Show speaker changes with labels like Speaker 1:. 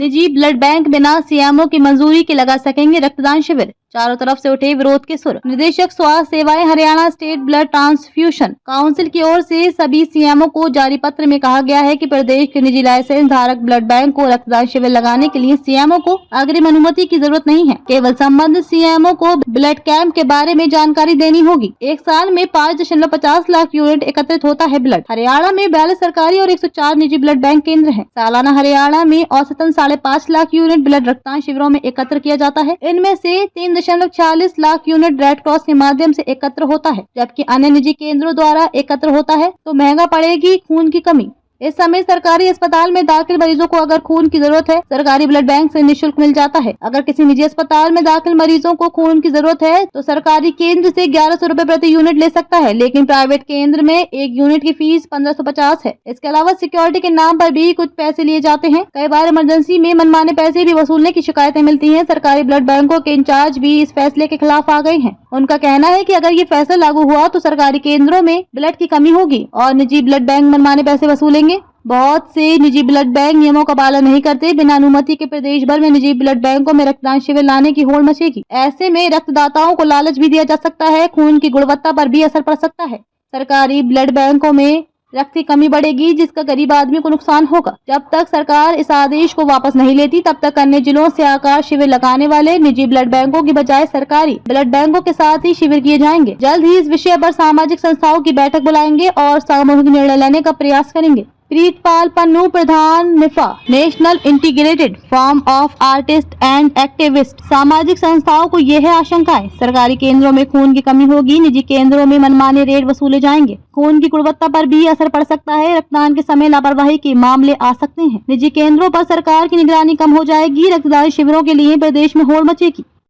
Speaker 1: निजी blood bank बिना CMO की मंजूरी के लगा सकेंगे रक्तदान शिविर। चारों तरफ से उठे विरोध के सुर। निदेशक स्वास्थ्य सेवाएं Haryana state blood transfusion council की ओर से सभी सीएमओ को जारी पत्र में कहा गया है कि प्रदेश के निजी लाइसेंस धारक ब्लड बैंक को रक्तदान शिविर लगाने के लिए सीएमओ को अग्रिम अनुमति की जरूरत नहीं है। केवल संबंधित सीएमओ को ब्लड कैंप के बारे में जानकारी देनी होगी। एक साल में 5.50 लाख यूनिट एकत्रित होता है ब्लड। हरियाणा में 42 सरकारी और 104 निजी ब्लड बैंक केंद्र हैं। सालाना हरियाणा में औसतन 5.5 लाख यूनिट ब्लड रक्तदान शिविरों में एकत्र किया जाता है। इनमें से 3.40 लाख यूनिट रेड क्रॉस के माध्यम से एकत्र होता है, जबकि अन्य निजी केंद्रों द्वारा एकत्र होता है। तो महंगा पड़ेगी खून की कमी। इस समय सरकारी अस्पताल में दाखिल मरीजों को अगर खून की जरूरत है, सरकारी ब्लड बैंक से निःशुल्क मिल जाता है। अगर किसी निजी अस्पताल में दाखिल मरीजों को खून की जरूरत है तो सरकारी केंद्र से 1100 रुपए प्रति यूनिट ले सकता है, लेकिन प्राइवेट केंद्र में एक यूनिट की फीस 1550 है। इसके अलावा सिक्योरिटी के नाम पर भी कुछ पैसे लिए जाते हैं। कई बार इमरजेंसी में मनमाने पैसे भी वसूलने की शिकायतें मिलती है। सरकारी ब्लड बैंकों के इंचार्ज भी इस फैसले के खिलाफ आ गए हैं। उनका कहना है कि अगर ये फैसला लागू हुआ तो सरकारी केंद्रों में ब्लड की कमी होगी और निजी ब्लड बैंक मनमाने पैसे वसूलेंगे। बहुत से निजी ब्लड बैंक नियमों का पालन नहीं करते। बिना अनुमति के प्रदेश भर में निजी ब्लड बैंकों में रक्तदान शिविर लाने की होड़ मचेगी। ऐसे में रक्तदाताओं को लालच भी दिया जा सकता है। खून की गुणवत्ता पर भी असर पड़ सकता है। सरकारी ब्लड बैंकों में रक्त की कमी बढ़ेगी, जिसका गरीब आदमी को नुकसान होगा। जब तक सरकार इस आदेश को वापस नहीं लेती, तब तक अन्य जिलों से आकर शिविर लगाने वाले निजी ब्लड बैंकों की बजाय सरकारी ब्लड बैंकों के साथ ही शिविर किए जाएंगे। जल्द ही इस विषय पर सामाजिक संस्थाओं की बैठक बुलाएंगे और सामूहिक निर्णय लेने का प्रयास करेंगे। प्रीतपाल पन्नू, प्रधान निफा, national integrated form of artist and activist. सामाजिक संस्थाओं को यह है आशंकाएं। सरकारी केंद्रों में खून की कमी होगी, निजी केंद्रों में मनमाने रेट वसूले जाएंगे। खून की गुणवत्ता पर भी असर पड़ सकता है। रक्तदान के समय लापरवाही के मामले आ सकते हैं। निजी केंद्रों पर सरकार की निगरानी कम हो जाएगी। रक्तदान शिविरों के लिए प्रदेश में होड़ मचेगी।